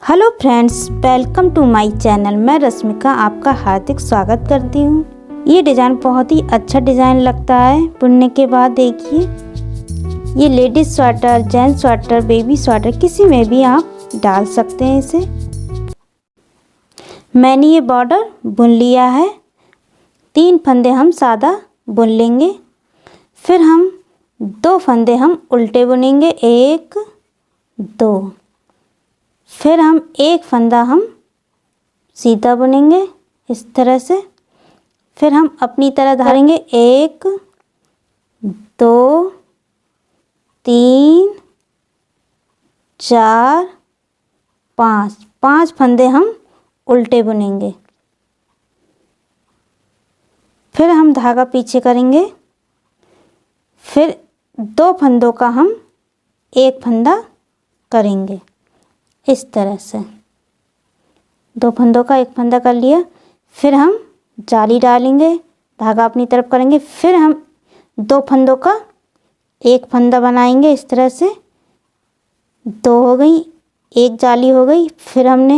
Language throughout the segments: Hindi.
Hello friends, welcome to my channel. मैं रश्मिका आपका हार्दिक स्वागत करती हूँ। ये डिज़ाइन बहुत ही अच्छा डिज़ाइन लगता है बुनने के बाद। देखिए, ये ladies sweater, gents sweater, baby sweater किसी में भी आप डाल सकते हैं इसे। मैंने ये बॉर्डर बुन लिया है। 3 फंदे हम सादा बुन लेंगे, फिर हम 2 फंदे हम उल्टे बुनेंगे, 1 2। फिर हम 1 फंदा हम सीधा बुनेंगे इस तरह से। फिर हम अपनी तरह धारेंगे 1 2 3 4 5 फंदे हम उल्टे बुनेंगे। फिर हम धागा पीछे करेंगे, फिर 2 फंदों का हम 1 फंदा करेंगे इस तरह से। 2 फंदों का 1 फंदा कर लिया। फिर हम जाली डालेंगे, धागा अपनी तरफ करेंगे, फिर हम 2 फंदों का 1 फंदा बनाएंगे इस तरह से। 2 हो गई, 1 जाली हो गई। फिर हम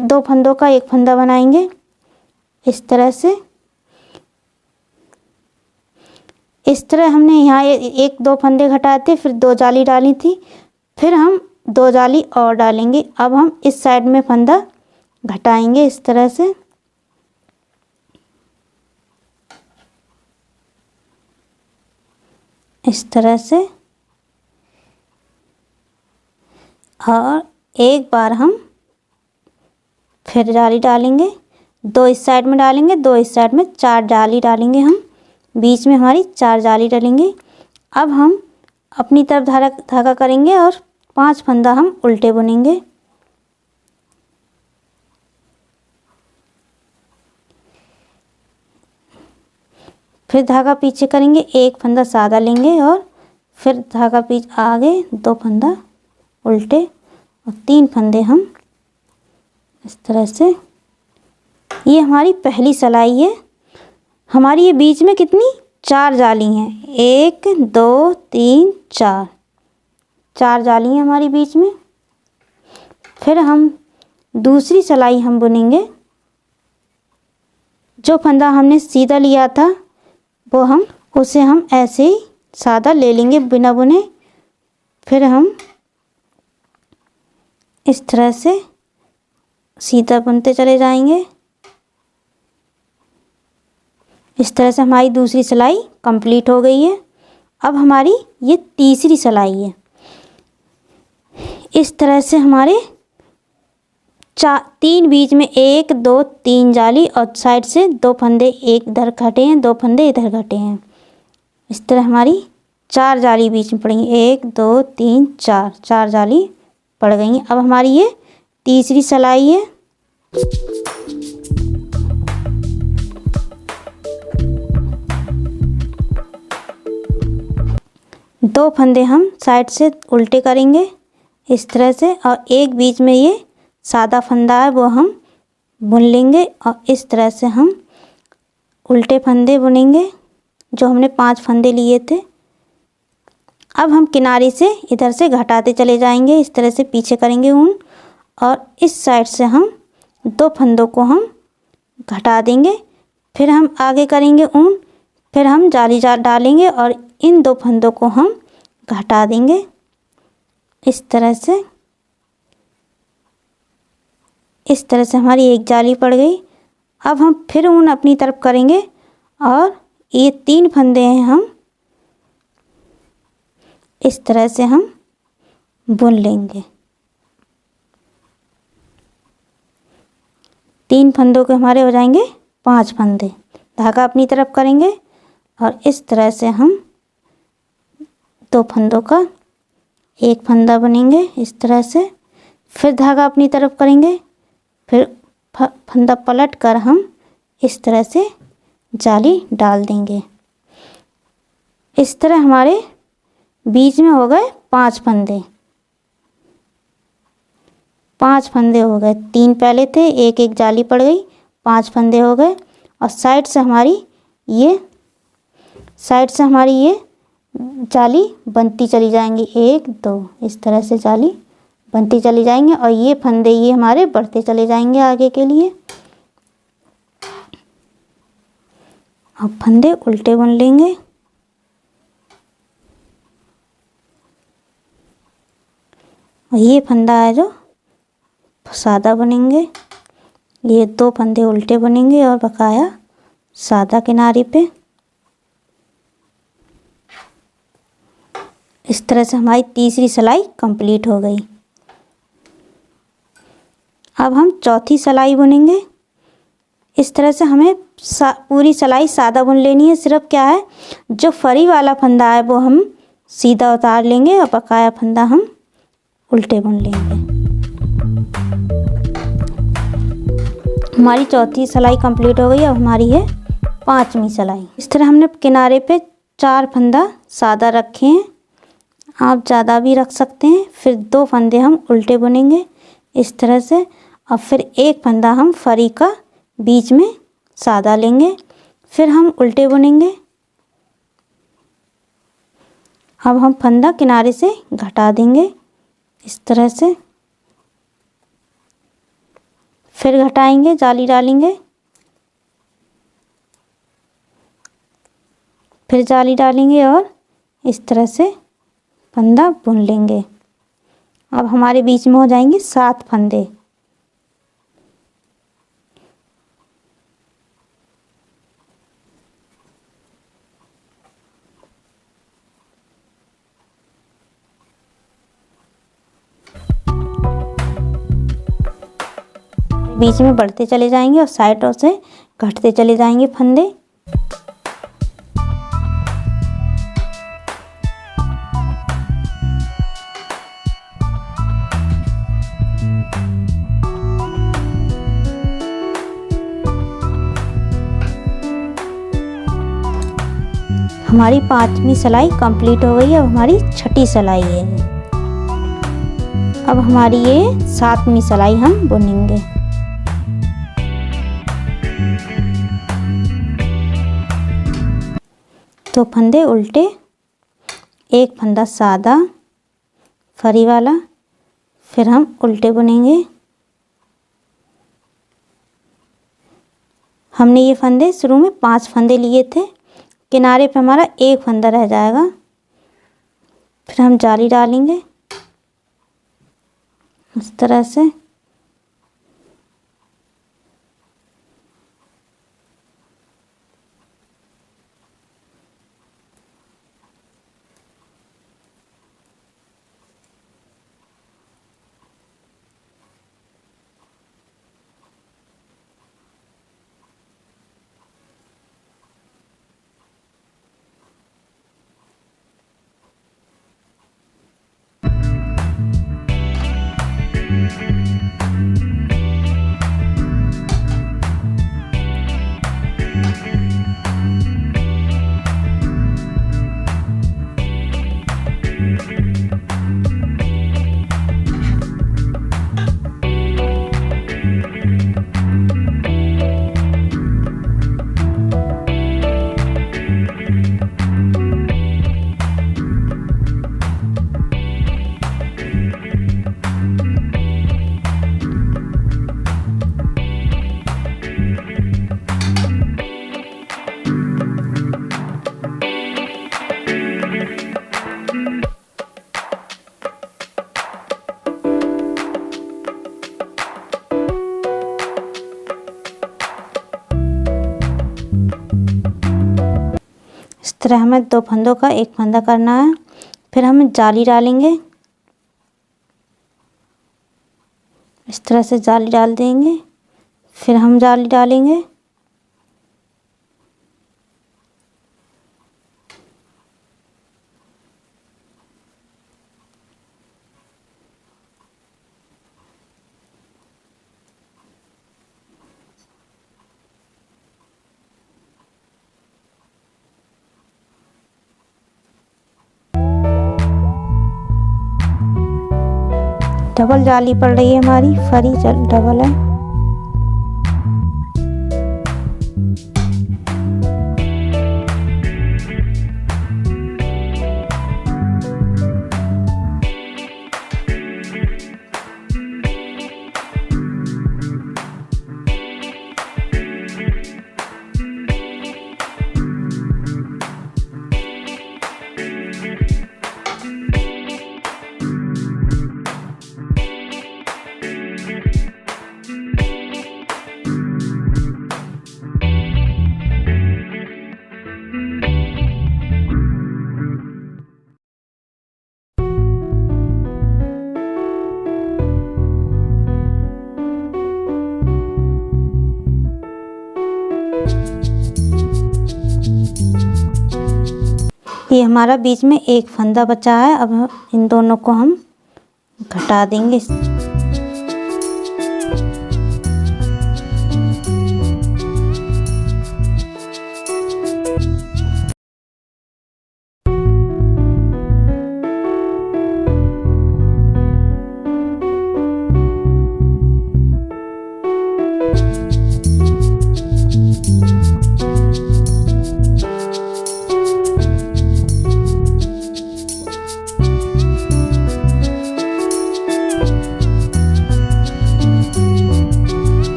2 फंदों का 1 फंदा बनाएंगे इस तरह से। इस तरह हमने यहाँ 1 2 फंदे घटाते, फिर 2 जाली डाली थी, फिर हम 2 जाली और डालेंगे। अब हम इस साइड में फंदा घटाएंगे इस तरह से। इस तरह से, और एक बार हम फिर जाली डालेंगे। 2 इस साइड में डालेंगे, 2 इस साइड में, 4 जाली डालेंगे हम। बीच में हमारी 4 जाली डालेंगे। अब हम अपनी तरफ धागा करेंगे और 5 फंदा हम उल्टे बुनेंगे। फिर धागा पीछे करेंगे, 1 फंदा सादा लेंगे और फिर धागा पीछे आगे, 2 फंदा उल्टे और 3 फंदे हम इस तरह से। ये हमारी पहली सिलाई है। हमारी ये बीच में कितनी 4 जाली हैं, 1 2 3 4 जाली हैं हमारी बीच में। फिर हम दूसरी सिलाई हम बुनेंगे। जो फंदा हमने सीधा लिया था वो उसे हम ऐसे ही सादा ले लेंगे बिना बुने। फिर हम इस तरह से सीधा बुनते चले जाएंगे। इस तरह से हमारी दूसरी सिलाई कंप्लीट हो गई है। अब हमारी ये तीसरी सिलाई है। इस तरह से हमारे 3 बीच में 1 2 3 जाली और साइड से 2 फंदे, एक इधर घटे हैं, 2 फंदे इधर घटे हैं। इस तरह हमारी 4 जाली बीच में पड़ेंगी, 1 2 3 4 जाली पड़ गई। अब हमारी ये तीसरी सिलाई है। 2 फंदे हम साइड से उल्टे करेंगे इस तरह से, और एक बीच में ये सादा फंदा है वो हम बुन लेंगे। और इस तरह से हम उल्टे फंदे बुनेंगे जो हमने 5 फंदे लिए थे। अब हम किनारे से इधर से घटाते चले जाएंगे, इस तरह से पीछे करेंगे ऊन, और इस साइड से हम 2 फंदों को हम घटा देंगे। फिर हम आगे करेंगे ऊन, फिर हम जाली डालेंगे और इन 2 फंदों को हम घटा देंगे इस तरह से। इस तरह से हमारी एक जाली पड़ गई। अब हम फिर ऊन अपनी तरफ करेंगे और ये 3 फंदे हैं हम इस तरह से हम बुन लेंगे। 3 फंदों के हमारे हो जाएंगे 5 फंदे। धागा अपनी तरफ करेंगे और इस तरह से हम 2 फंदों का 1 फंदा बुनेंगे इस तरह से। फिर धागा अपनी तरफ करेंगे, फिर फंदा पलट कर हम इस तरह से जाली डाल देंगे। इस तरह हमारे बीच में हो गए 5 फंदे। 5 फंदे हो गए, 3 पहले थे, एक जाली पड़ गई, 5 फंदे हो गए। और साइड से हमारी ये जाली बनती चली जाएंगी, 1 2 इस तरह से जाली बनती चली जाएंगे और ये फंदे ये हमारे बढ़ते चले जाएंगे आगे के लिए। अब फंदे उल्टे बुन लेंगे। और ये फंदा है जो सादा बुनेंगे। ये 2 फंदे उल्टे बुनेंगे और बकाया सादा किनारे पे। इस तरह से हमारी तीसरी सिलाई कंप्लीट हो गई। अब हम चौथी सिलाई बुनेंगे। इस तरह से हमें पूरी सिलाई सादा बुन लेनी है। सिर्फ क्या है, जो फरी वाला फंदा है वो हम सीधा उतार लेंगे और बकाया फंदा हम उल्टे बुन लेंगे। हमारी चौथी सिलाई कंप्लीट हो गई। अब हमारी है 5वीं सिलाई। इस तरह हमने किनारे पे 4 फंदा सादा रखे हैं, आप ज़्यादा भी रख सकते हैं। फिर 2 फंदे हम उल्टे बुनेंगे इस तरह से, और फिर 1 फंदा हम फरी का बीच में सादा लेंगे, फिर हम उल्टे बुनेंगे। अब हम फंदा किनारे से घटा देंगे इस तरह से, फिर घटाएंगे, जाली डालेंगे, फिर जाली डालेंगे और इस तरह से फंदा बुन लेंगे। अब हमारे बीच में हो जाएंगे 7 फंदे। बीच में बढ़ते चले जाएंगे और साइडों से घटते चले जाएंगे फंदे। हमारी 5वीं सिलाई कंप्लीट हो गई है। अब हमारी 6ठी सिलाई है। अब हमारी ये 7वीं सिलाई हम बुनेंगे। तो फंदे उल्टे, 1 फंदा सादा फरी वाला, फिर हम उल्टे बुनेंगे। हमने ये फंदे शुरू में 5 फंदे लिए थे। किनारे पे हमारा 1 फंदा रह जाएगा। फिर हम जाली डालेंगे इस तरह से। इस तरह हमें 2 फंदों का 1 फंदा करना है। फिर हम जाली डालेंगे इस तरह से, जाली डाल देंगे, फिर हम जाली डालेंगे। डबल जाली पड़ रही है हमारी, फरी डबल है। ये हमारा बीच में एक फंदा बचा है। अब इन दोनों को हम घटा देंगे।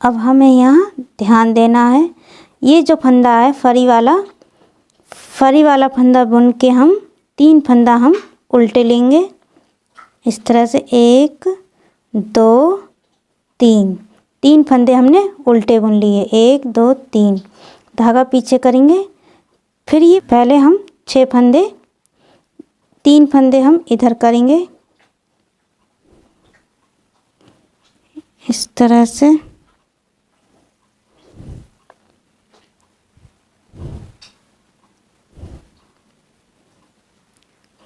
अब हमें यहाँ ध्यान देना है, ये जो फंदा है फरी वाला फंदा बुन के हम 3 फंदा हम उल्टे लेंगे। इस तरह से 1 2 3 फंदे हमने उल्टे बुन लिए। 1 2 3 धागा पीछे करेंगे। फिर ये पहले हम 6 फंदे 3 फंदे हम इधर करेंगे इस तरह से।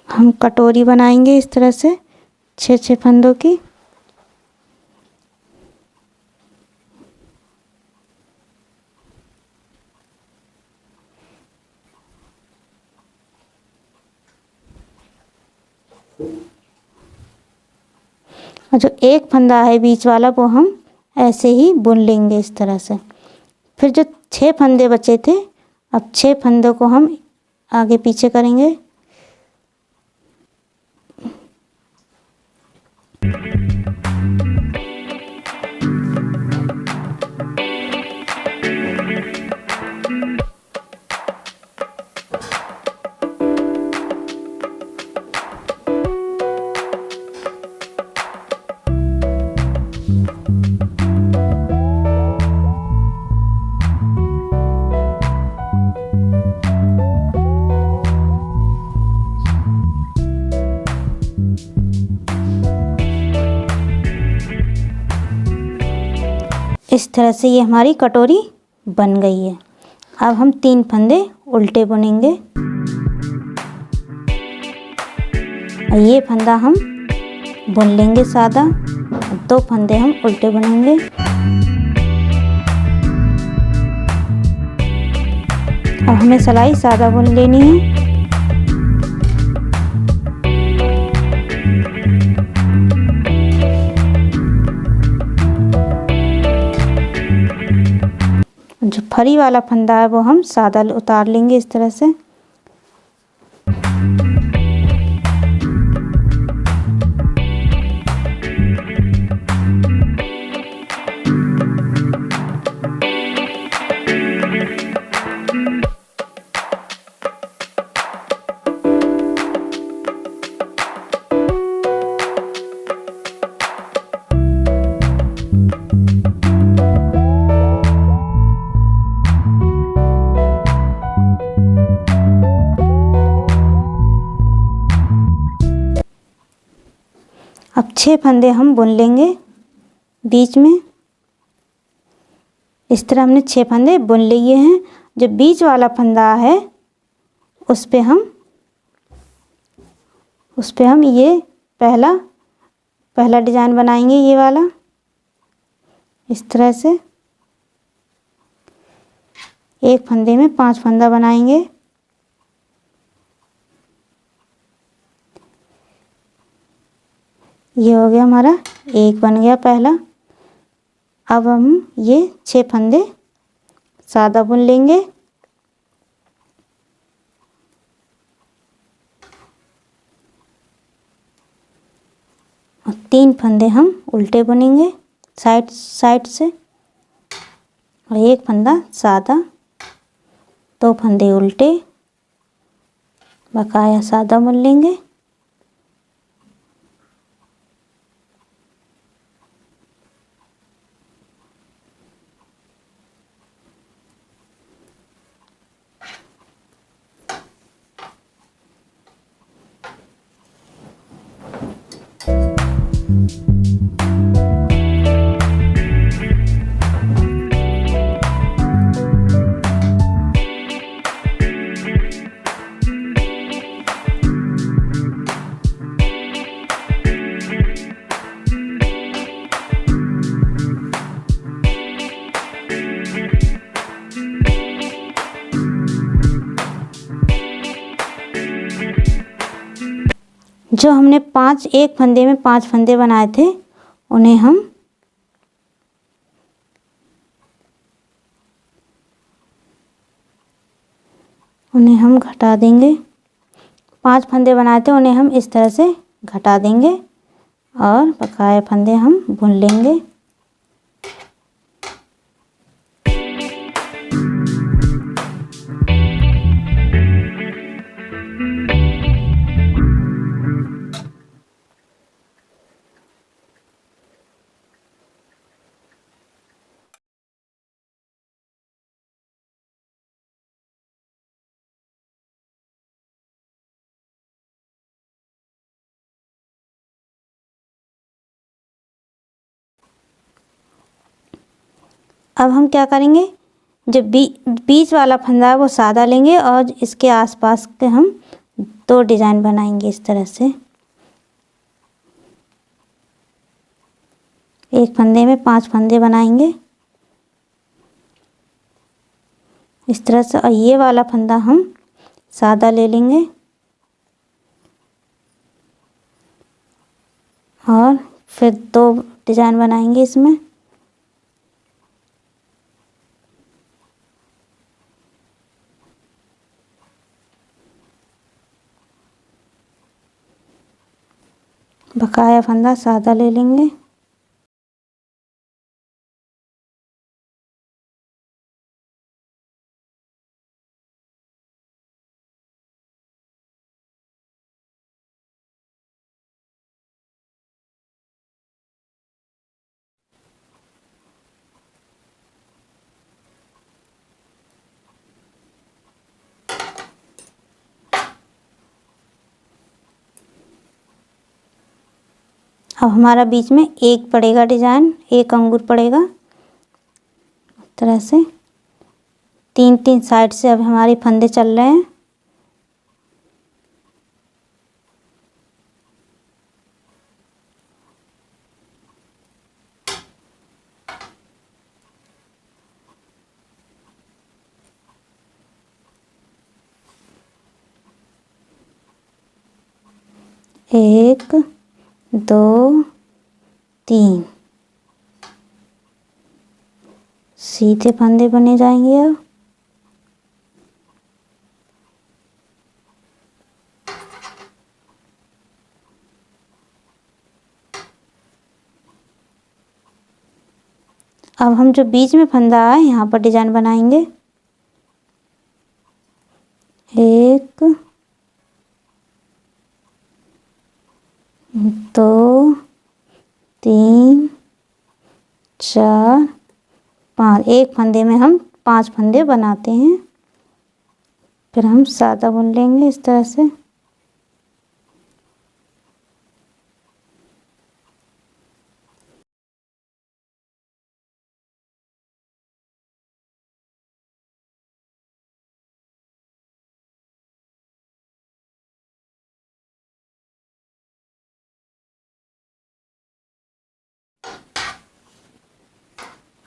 हम कटोरी बनाएंगे इस तरह से 6 फंदों की। और जो एक फंदा है बीच वाला वो हम ऐसे ही बुन लेंगे इस तरह से। फिर जो 6 फंदे बचे थे, अब 6 फंदों को हम आगे पीछे करेंगे। इस तरह से ये हमारी कटोरी बन गई है। अब हम 3 फंदे उल्टे बुनेंगे। ये फंदा हम बुन लेंगे सादा, 2 फंदे हम उल्टे बुनेंगे। अब हमें सिलाई सादा बुन लेनी है। जो फरी वाला फंदा है वो हम सादा उतार लेंगे इस तरह से। अब 6 फंदे हम बुन लेंगे बीच में। इस तरह हमने 6 फंदे बुन लिए हैं। जो बीच वाला फंदा है उस पे हम उस पे हम ये पहला डिजाइन बनाएंगे, ये वाला इस तरह से। एक फंदे में 5 फंदा बनाएंगे। ये हो गया हमारा, एक बन गया पहला। अब हम ये 6 फंदे सादा बुन लेंगे और 3 फंदे हम उल्टे बुनेंगे साइड से, और एक फंदा सादा, 2 फंदे उल्टे, बकाया सादा बुन लेंगे। जो हमने एक फंदे में 5 फंदे बनाए थे, उन्हें हम घटा देंगे। 5 फंदे बनाए थे, उन्हें हम इस तरह से घटा देंगे और बकाया फंदे हम बुन लेंगे। अब हम क्या करेंगे, जो बीच वाला फंदा है वो सादा लेंगे और इसके आसपास के हम 2 डिजाइन बनाएंगे इस तरह से। एक फंदे में 5 फंदे बनाएंगे इस तरह से, और ये वाला फंदा हम सादा ले लेंगे और फिर 2 डिजाइन बनाएंगे इसमें। बकाया फंदा सादा ले लेंगे। अब हमारा बीच में एक पड़ेगा डिजाइन, एक अंगूर पड़ेगा इस तरह से। 3 साइड से अब हमारे फंदे चल रहे हैं। एक, 2, 3 सीधे फंदे बने जाएंगे। अब हम जो बीच में फंदा है यहाँ पर डिजाइन बनाएंगे। 1, 2, 3, 4, 5। एक फंदे में हम 5 फंदे बनाते हैं, फिर हम सादा बुन लेंगे इस तरह से।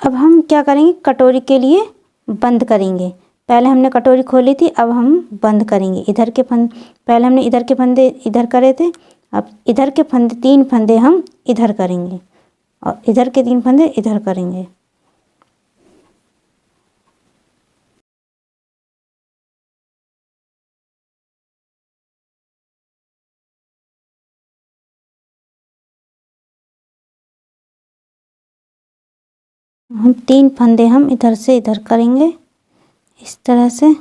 अब हम क्या करेंगे, कटोरी के लिए बंद करेंगे। पहले हमने कटोरी खोली थी, अब हम बंद करेंगे। इधर के पहले हमने इधर के फंदे इधर करे थे, अब इधर के फंदे 3 फंदे हम इधर करेंगे और इधर के 3 फंदे इधर करेंगे। हम 3 फंदे हम इधर से इधर करेंगे इस तरह से।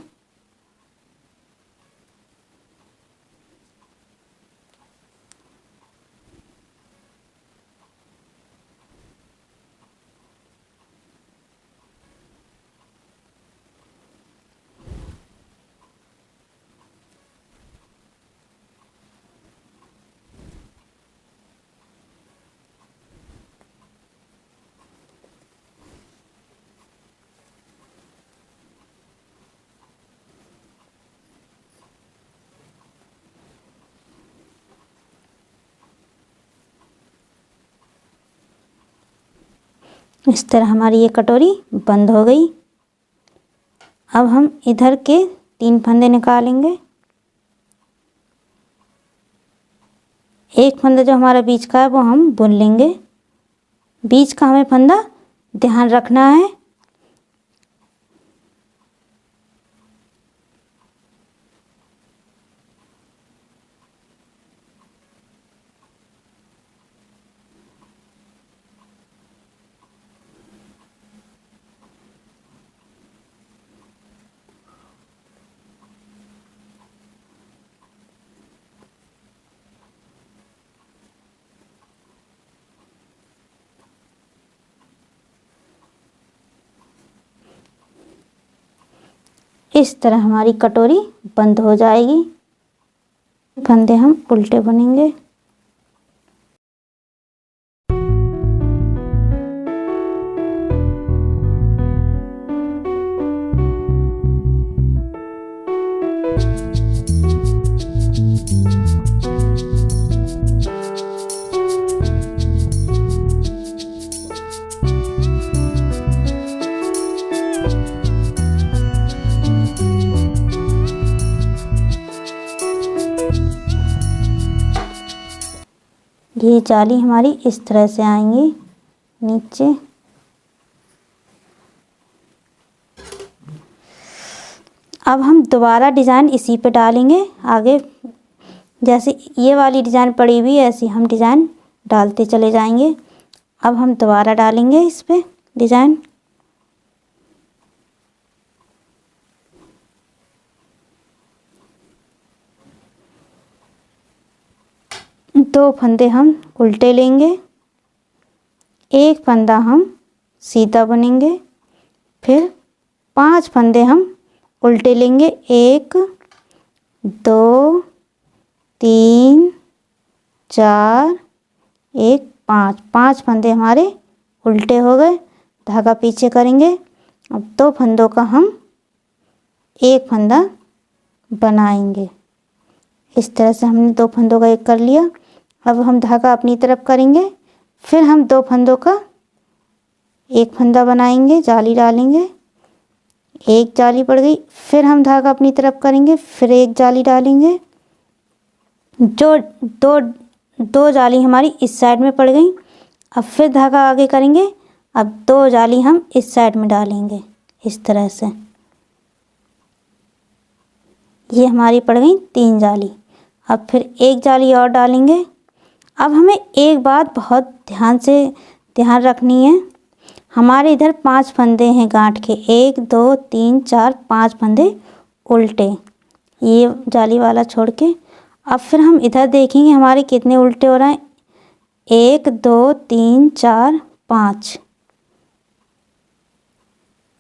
इस तरह हमारी ये कटोरी बंद हो गई। अब हम इधर के 3 फंदे निकालेंगे। एक फंदा जो हमारा बीच का है वो हम बुन लेंगे। बीच का हमें फंदा ध्यान रखना है। इस तरह हमारी कटोरी बंद हो जाएगी। फंदे हम उल्टे बुनेंगे। ये जाली हमारी इस तरह से आएंगी नीचे। अब हम दोबारा डिज़ाइन इसी पे डालेंगे। आगे जैसे ये वाली डिज़ाइन पड़ी हुई है ऐसी हम डिज़ाइन डालते चले जाएंगे। अब हम दोबारा डालेंगे इस पे डिज़ाइन। दो फंदे हम उल्टे लेंगे, एक फंदा हम सीधा बुनेंगे, फिर 5 फंदे हम उल्टे लेंगे। 1 2 3 4 1 5 फंदे हमारे उल्टे हो गए। धागा पीछे करेंगे। अब 2 फंदों का हम एक फंदा बनाएंगे। इस तरह से हमने 2 फंदों का एक कर लिया। अब हम धागा अपनी तरफ करेंगे, फिर हम 2 फंदों का एक फंदा बनाएंगे, जाली डालेंगे, एक जाली पड़ गई, फिर हम धागा अपनी तरफ करेंगे, फिर एक जाली डालेंगे। जो दो जाली हमारी इस साइड में पड़ गई। अब फिर धागा आगे करेंगे। अब 2 जाली हम इस साइड में डालेंगे इस तरह से। ये हमारी पड़ गई 3 जाली। अब फिर एक जाली और डालेंगे। अब हमें एक बात बहुत ध्यान रखनी है। हमारे इधर 5 फंदे हैं गांठ के, 1 2 3 4 5 फंदे उल्टे, ये जाली वाला छोड़ के। अब फिर हम इधर देखेंगे हमारे कितने उल्टे हो रहे हैं। 1 2 3 4 5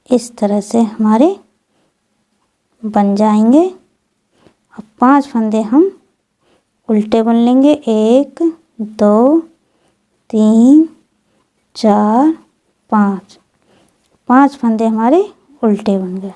इस तरह से हमारे बन जाएंगे। अब 5 फंदे हम उल्टे बुन लेंगे। 1 2 3 4 5 फंदे हमारे उल्टे बन गए।